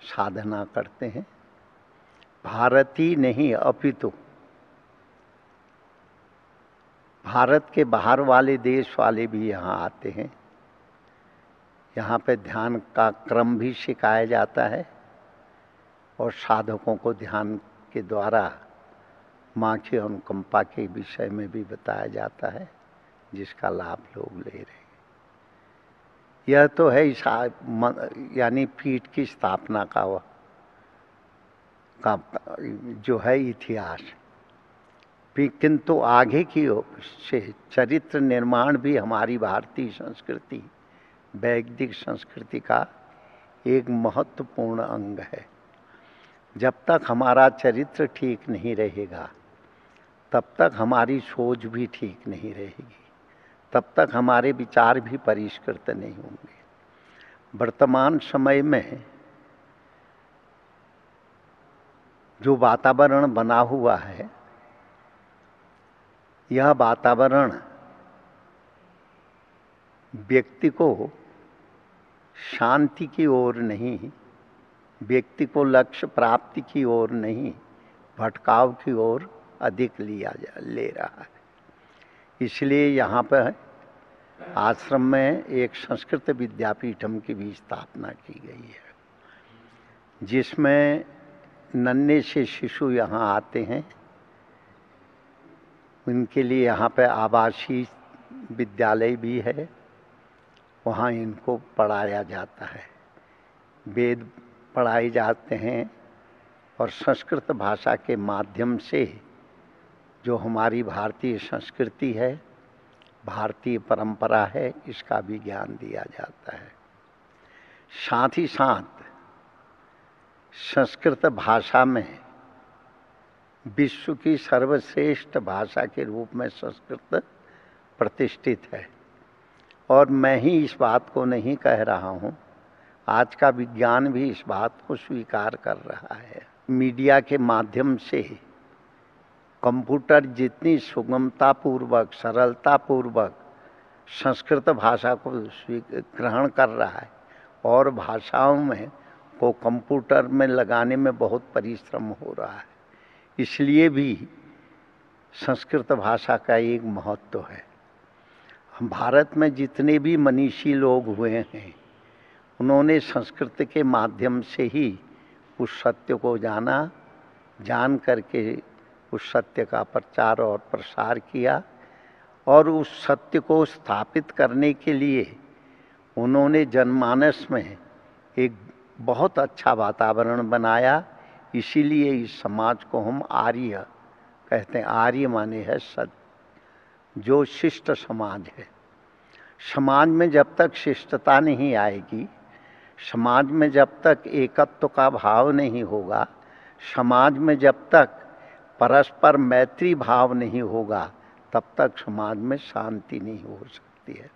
साधना करते हैं। भारत ही नहीं अपितु भारत के बाहर वाले देश वाले भी यहाँ आते हैं। यहाँ पे ध्यान का क्रम भी सिखाया जाता है और साधकों को ध्यान के द्वारा माँ की अनुकंपा के विषय में भी बताया जाता है, जिसका लाभ लोग ले रहे हैं। यह तो है यानी पीठ की स्थापना का जो है इतिहास, किंतु आगे की से चरित्र निर्माण भी हमारी भारतीय संस्कृति, वैदिक संस्कृति का एक महत्वपूर्ण अंग है। जब तक हमारा चरित्र ठीक नहीं रहेगा, तब तक हमारी सोच भी ठीक नहीं रहेगी, तब तक हमारे विचार भी परिष्कृत नहीं होंगे। वर्तमान समय में जो वातावरण बना हुआ है, यह वातावरण व्यक्ति को शांति की ओर नहीं, व्यक्ति को लक्ष्य प्राप्ति की ओर नहीं, भटकाव की ओर अधिक ले रहा है। इसलिए यहाँ पर आश्रम में एक संस्कृत विद्यापीठम की भी स्थापना की गई है, जिसमें नन्हे से शिशु यहाँ आते हैं। उनके लिए यहाँ पे आवासीय विद्यालय भी है, वहाँ इनको पढ़ाया जाता है, वेद पढ़ाए जाते हैं और संस्कृत भाषा के माध्यम से जो हमारी भारतीय संस्कृति है, भारतीय परंपरा है, इसका भी ज्ञान दिया जाता है। साथ ही साथ संस्कृत भाषा में विश्व की सर्वश्रेष्ठ भाषा के रूप में संस्कृत प्रतिष्ठित है। और मैं ही इस बात को नहीं कह रहा हूँ, आज का विज्ञान भी इस बात को स्वीकार कर रहा है। मीडिया के माध्यम से कंप्यूटर जितनी सुगमता पूर्वक, सरलता पूर्वक संस्कृत भाषा को ग्रहण कर रहा है और भाषाओं में को कंप्यूटर में लगाने में बहुत परिश्रम हो रहा है, इसलिए भी संस्कृत भाषा का एक महत्व है। हम भारत में जितने भी मनीषी लोग हुए हैं, उन्होंने संस्कृत के माध्यम से ही उस सत्य को जाना, जान करके उस सत्य का प्रचार और प्रसार किया और उस सत्य को स्थापित करने के लिए उन्होंने जनमानस में एक बहुत अच्छा वातावरण बनाया। इसीलिए इस समाज को हम आर्य कहते हैं। आर्य माने है सत्य, जो शिष्ट समाज है। समाज में जब तक शिष्टता नहीं आएगी, समाज में जब तक एकत्व का भाव नहीं होगा, समाज में जब तक परस्पर मैत्री भाव नहीं होगा, तब तक समाज में शांति नहीं हो सकती है।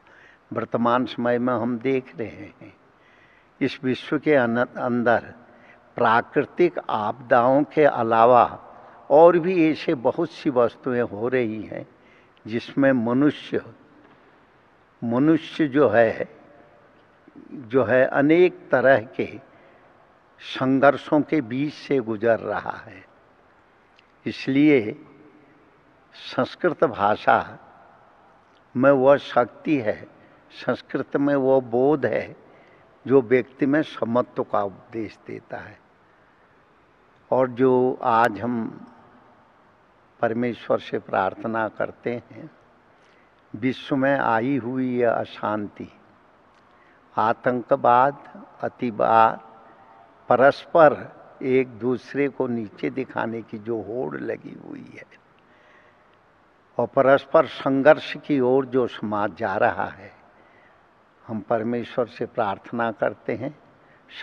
वर्तमान समय में हम देख रहे हैं, इस विश्व के अंदर प्राकृतिक आपदाओं के अलावा और भी ऐसे बहुत सी वस्तुएं हो रही हैं जिसमें मनुष्य जो है अनेक तरह के संघर्षों के बीच से गुजर रहा है। इसलिए संस्कृत भाषा में वह शक्ति है, संस्कृत में वो बोध है जो व्यक्ति में समत्व का उपदेश देता है। और जो आज हम परमेश्वर से प्रार्थना करते हैं, विश्व में आई हुई यह अशांति, आतंकवाद, अतिवाद, परस्पर एक दूसरे को नीचे दिखाने की जो होड़ लगी हुई है और परस्पर संघर्ष की ओर जो समाज जा रहा है, हम परमेश्वर से प्रार्थना करते हैं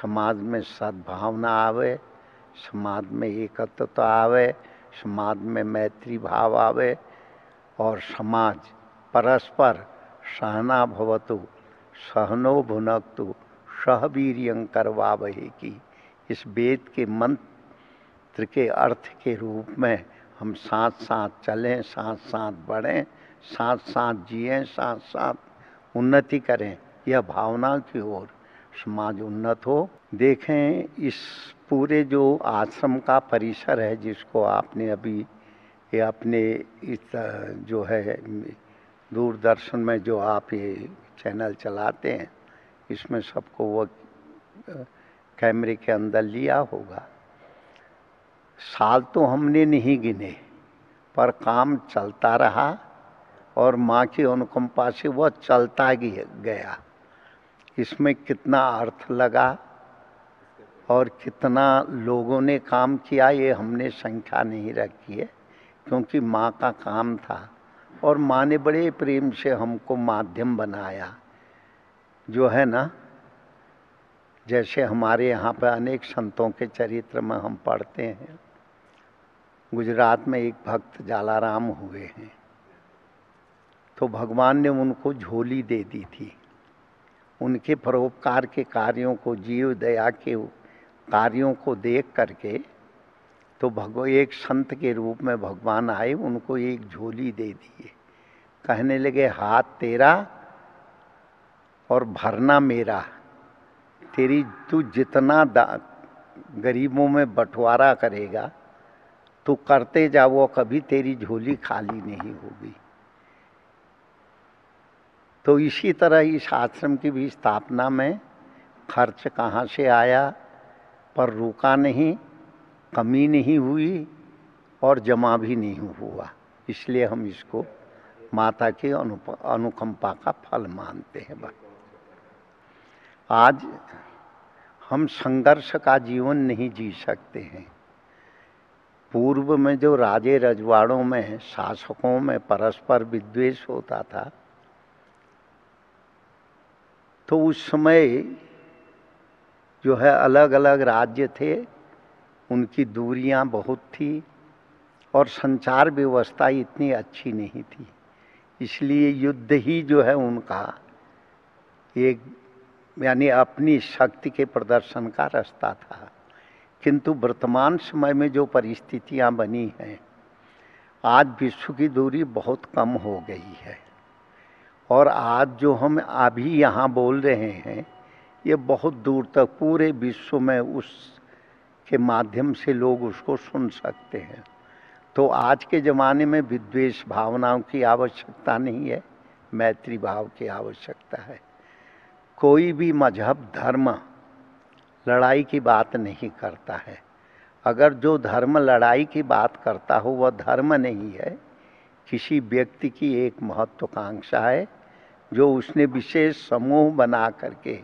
समाज में सद्भावना आवे, समाज में एकत्वता आवे, समाज में मैत्री भाव आवे और समाज परस्पर सहना भवतु सहनो भुनक्तु सह वीर्यं करवावहे की इस वेद के मंत्र के अर्थ के रूप में हम साथ साथ चलें, साथ साथ बढ़ें, साथ साथ जिएं, साथ साथ उन्नति करें। यह भावना की ओर समाज उन्नत हो। देखें, इस पूरे जो आश्रम का परिसर है, जिसको आपने अभी ये अपने इस जो है दूरदर्शन में जो आप ये चैनल चलाते हैं, इसमें सबको वो कैमरे के अंदर लिया होगा। साल तो हमने नहीं गिने, पर काम चलता रहा और माँ की अनुकंपा से वह चलता गया। इसमें कितना अर्थ लगा और कितना लोगों ने काम किया, ये हमने संख्या नहीं रखी है, क्योंकि माँ का काम था और माँ ने बड़े प्रेम से हमको माध्यम बनाया। जो है ना, जैसे हमारे यहाँ पर अनेक संतों के चरित्र में हम पढ़ते हैं। गुजरात में एक भक्त जालाराम हुए हैं, तो भगवान ने उनको झोली दे दी थी। उनके परोपकार के कार्यों को, जीव दया के कार्यों को देख करके तो एक संत के रूप में भगवान आए, उनको एक झोली दे दिए। कहने लगे, हाथ तेरा और भरना मेरा। तेरी तू जितना गरीबों में बंटवारा करेगा तो करते जा, वो कभी तेरी झोली खाली नहीं होगी। तो इसी तरह इस आश्रम की भी स्थापना में खर्च कहाँ से आया, पर रुका नहीं, कमी नहीं हुई और जमा भी नहीं हुआ। इसलिए हम इसको माता की अनुकंपा का फल मानते हैं। आज हम संघर्ष का जीवन नहीं जी सकते हैं। पूर्व में जो राजे रजवाड़ों में, शासकों में परस्पर विद्वेष होता था, तो उस समय जो है अलग अलग राज्य थे, उनकी दूरियां बहुत थी और संचार व्यवस्था इतनी अच्छी नहीं थी। इसलिए युद्ध ही जो है उनका एक यानी अपनी शक्ति के प्रदर्शन का रास्ता था। किंतु वर्तमान समय में जो परिस्थितियां बनी हैं, आज विश्व की दूरी बहुत कम हो गई है और आज जो हम अभी यहाँ बोल रहे हैं, ये बहुत दूर तक पूरे विश्व में उस के माध्यम से लोग उसको सुन सकते हैं। तो आज के ज़माने में विद्वेष भावनाओं की आवश्यकता नहीं है, मैत्री भाव की आवश्यकता है। कोई भी मजहब, धर्म लड़ाई की बात नहीं करता है। अगर जो धर्म लड़ाई की बात करता हो, वह धर्म नहीं है, किसी व्यक्ति की एक महत्वाकांक्षा है, जो उसने विशेष समूह बना करके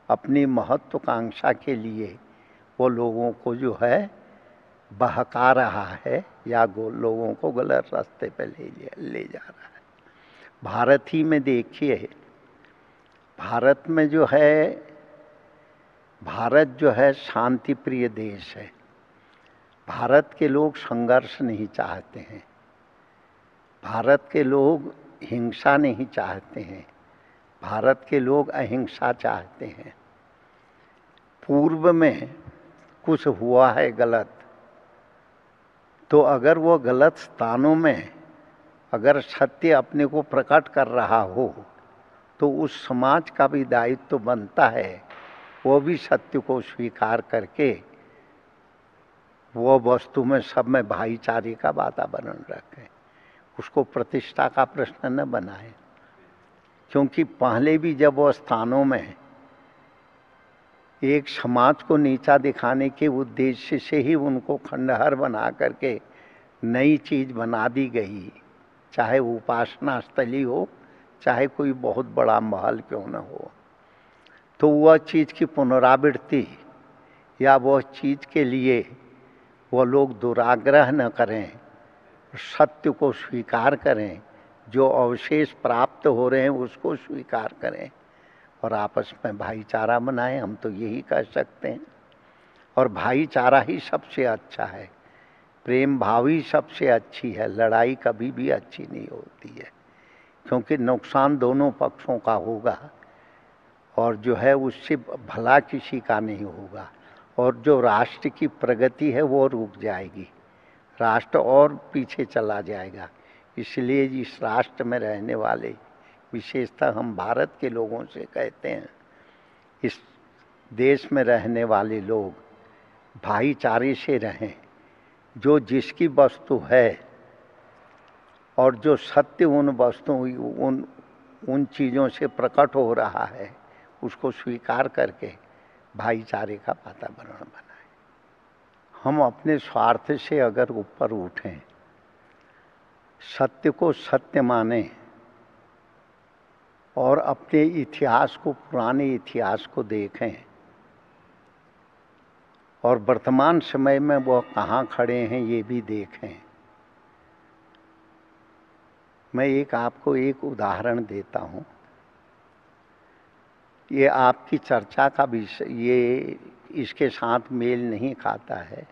अपनी महत्वाकांक्षा के लिए वो लोगों को जो है बहका रहा है या लोगों को गलत रास्ते पे ले जा रहा है। भारत ही में देखिए, भारत में जो है, भारत जो है शांति प्रिय देश है। भारत के लोग संघर्ष नहीं चाहते हैं, भारत के लोग हिंसा नहीं चाहते हैं, भारत के लोग अहिंसा चाहते हैं। पूर्व में कुछ हुआ है गलत, तो अगर वो गलत स्थानों में अगर सत्य अपने को प्रकट कर रहा हो, तो उस समाज का भी दायित्व तो बनता है, वो भी सत्य को स्वीकार करके वो वस्तु में सब में भाईचारे का वातावरण रखें, उसको प्रतिष्ठा का प्रश्न न बनाए। क्योंकि पहले भी जब वो स्थानों में एक समाज को नीचा दिखाने के उद्देश्य से ही उनको खंडहर बना करके नई चीज बना दी गई, चाहे उपासना स्थली हो, चाहे कोई बहुत बड़ा महल क्यों न हो, तो वह चीज़ की पुनरावृत्ति या वह चीज़ के लिए वह लोग दुराग्रह न करें, सत्य को स्वीकार करें, जो अवशेष प्राप्त हो रहे हैं उसको स्वीकार करें और आपस में भाईचारा बनाएं। हम तो यही कह सकते हैं। और भाईचारा ही सबसे अच्छा है, प्रेम भाव ही सबसे अच्छी है। लड़ाई कभी भी अच्छी नहीं होती है, क्योंकि नुकसान दोनों पक्षों का होगा और जो है उससे भला किसी का नहीं होगा और जो राष्ट्र की प्रगति है वो रुक जाएगी। राष्ट्र और पीछे चला जाएगा। इसलिए इस राष्ट्र में रहने वाले, विशेषतः हम भारत के लोगों से कहते हैं, इस देश में रहने वाले लोग भाईचारे से रहें। जो जिसकी वस्तु है और जो सत्य उन वस्तुओं उन चीज़ों से प्रकट हो रहा है, उसको स्वीकार करके भाईचारे का वातावरण बनाएं। हम अपने स्वार्थ से अगर ऊपर उठें, सत्य को सत्य मानें और अपने इतिहास को, पुराने इतिहास को देखें और वर्तमान समय में वह कहाँ खड़े हैं ये भी देखें। मैं आपको एक उदाहरण देता हूँ। ये आपकी चर्चा का विषय, ये इसके साथ मेल नहीं खाता है,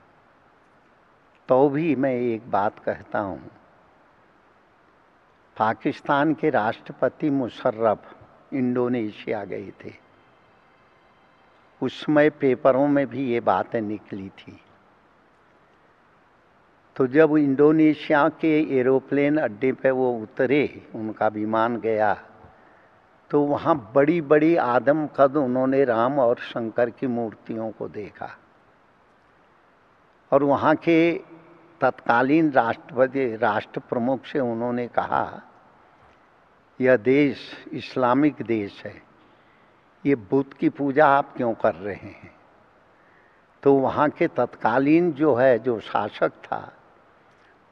तो भी मैं एक बात कहता हूँ। पाकिस्तान के राष्ट्रपति मुशर्रफ इंडोनेशिया गए थे। उस समय पेपरों में भी ये बातें निकली थी। तो जब इंडोनेशिया के एरोप्लेन अड्डे पे वो उतरे, उनका विमान गया, तो वहाँ बड़ी बड़ी आदमकद उन्होंने राम और शंकर की मूर्तियों को देखा। और वहाँ के तत्कालीन राष्ट्र प्रमुख से उन्होंने कहा, यह देश इस्लामिक देश है, ये बुद्ध की पूजा आप क्यों कर रहे हैं? तो वहाँ के तत्कालीन जो शासक था,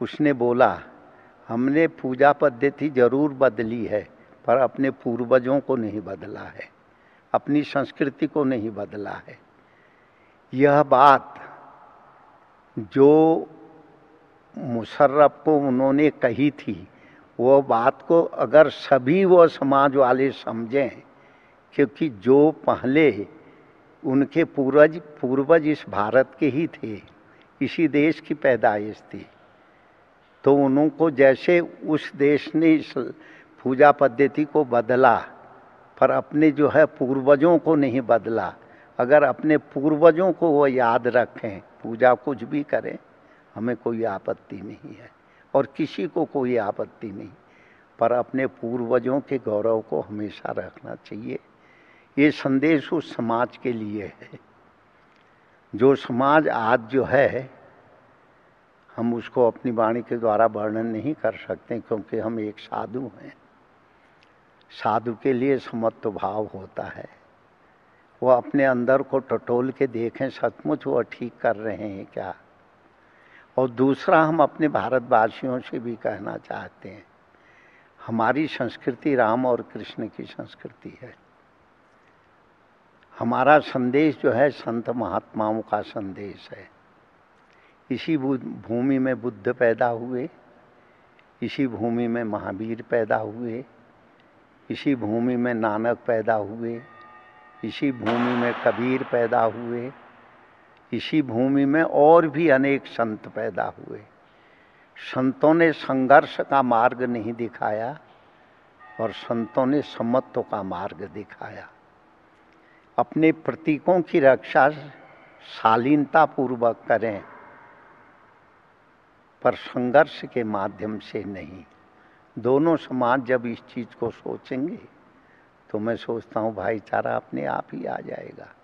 उसने बोला, हमने पूजा पद्धति जरूर बदली है, पर अपने पूर्वजों को नहीं बदला है, अपनी संस्कृति को नहीं बदला है। यह बात जो मुशर्रफ को उन्होंने कही थी, वो बात को अगर सभी वो समाज वाले समझें, क्योंकि जो पहले उनके पूर्वज इस भारत के ही थे, इसी देश की पैदाइश थी, तो उनको जैसे उस देश ने इस पूजा पद्धति को बदला, पर अपने पूर्वजों को नहीं बदला। अगर अपने पूर्वजों को वो याद रखें, पूजा कुछ भी करें, हमें कोई आपत्ति नहीं है और किसी को कोई आपत्ति नहीं, पर अपने पूर्वजों के गौरव को हमेशा रखना चाहिए। ये संदेश उस समाज के लिए है जो समाज आज है, हम उसको अपनी वाणी के द्वारा वर्णन नहीं कर सकते, क्योंकि हम एक साधु हैं। साधु के लिए समत्व भाव होता है। वो अपने अंदर को टटोल के देखें, सचमुच वो ठीक कर रहे हैं क्या। और दूसरा, हम अपने भारतवासियों से भी कहना चाहते हैं, हमारी संस्कृति राम और कृष्ण की संस्कृति है। हमारा संदेश संत महात्माओं का संदेश है। इसी भूमि में बुद्ध पैदा हुए, इसी भूमि में महावीर पैदा हुए, इसी भूमि में नानक पैदा हुए, इसी भूमि में कबीर पैदा हुए, इसी भूमि में और भी अनेक संत पैदा हुए। संतों ने संघर्ष का मार्ग नहीं दिखाया और संतों ने समत्व का मार्ग दिखाया। अपने प्रतीकों की रक्षा शालीनता पूर्वक करें, पर संघर्ष के माध्यम से नहीं। दोनों समाज जब इस चीज़ को सोचेंगे, तो मैं सोचता हूँ भाईचारा अपने आप ही आ जाएगा।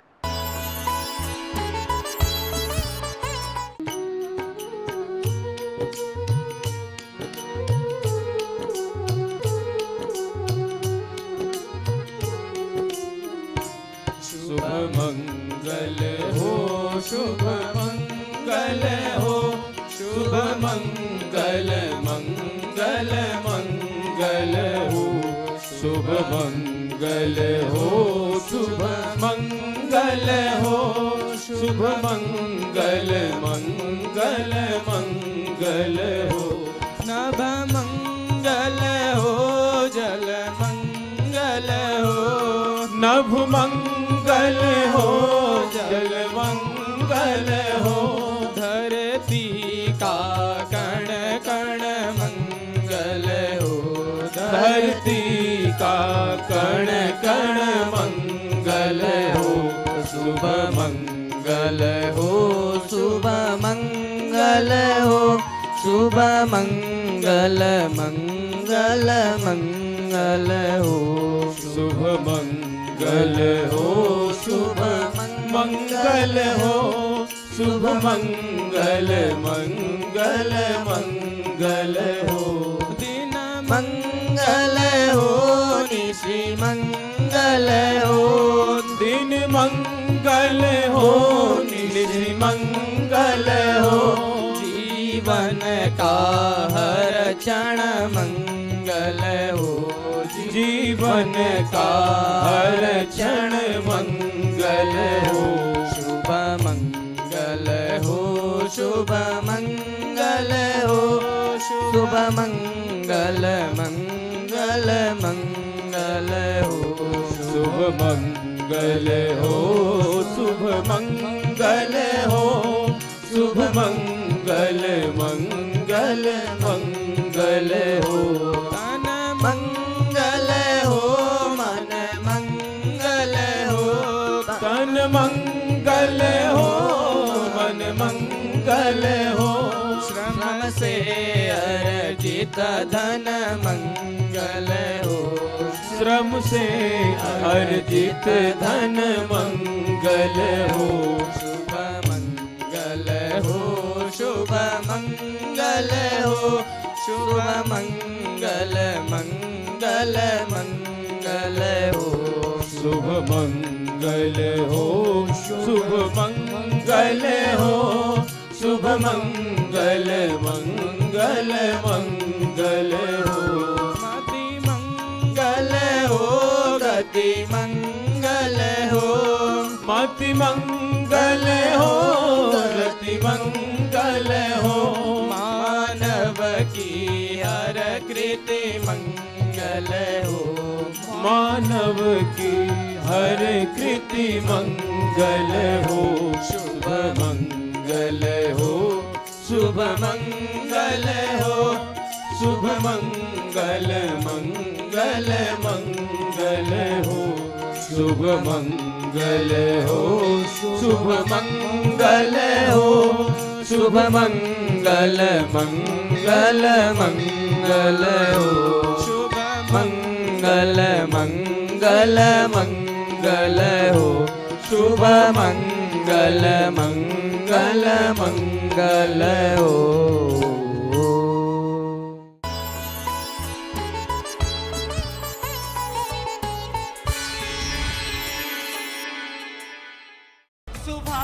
शुभ मंगल हो, शुभ मंगल हो, शुभ मंगल मंगल मंगल हो, शुभ मंगल हो, शुभ मंगल हो, शुभ मंगल मंगल मंगल हो। नभ मंगल हो, जल मंगल हो, नभ मंगल हो, जल मंगल हो, धरती का कण कण मंगल हो, धरती का कण कण मंगल हो, शुभ मंगल हो, शुभ मंगल हो, शुभ मंगल मंगल मंगल हो शुभ मंगल हो शुभ मंगल हो शुभ मंगल मंगल मंगल हो दिन मंगल हो निशि मंगल हो दिन मंगल हो निशि मंगल हो जीवन का हर क्षण मंगल हो जीवन का हर क्षण मंगल हो शुभ मंगल हो शुभ मंगल हो शुभ मंगल मंगल मंगल हो शुभ मंगल हो शुभ मंगल हो शुभ मंगल मंगल मंगल हो तन मंगल हो मन मंगल हो तन मंगल हो मन मंगल हो श्रम से अर्जित धन मंगल हो श्रम से अर्जित धन मंगल हो शुभ मंगल हो शुभ मंगल हो शुभ मंगल मंगल मंगल हो शुभ मंगल हो शुभ मंगल हो शुभ मंगल मंगल मंगल हो मति मंगल हो गति मंगल हो मति मंगल हो गति मंगल हो मानव की हर कृति मंगल हो मानव की हर कृति मंगल हो शुभ मंगल हो शुभ मंगल हो शुभ मंगल मंगल मंगल हो शुभ मंगल हो शुभ मंगल हो शुभ मंगल मंगल मंगल हो शुभ मंगल मंगल मंगल हो शुभ मंगल मंगल मंगल हो सुभा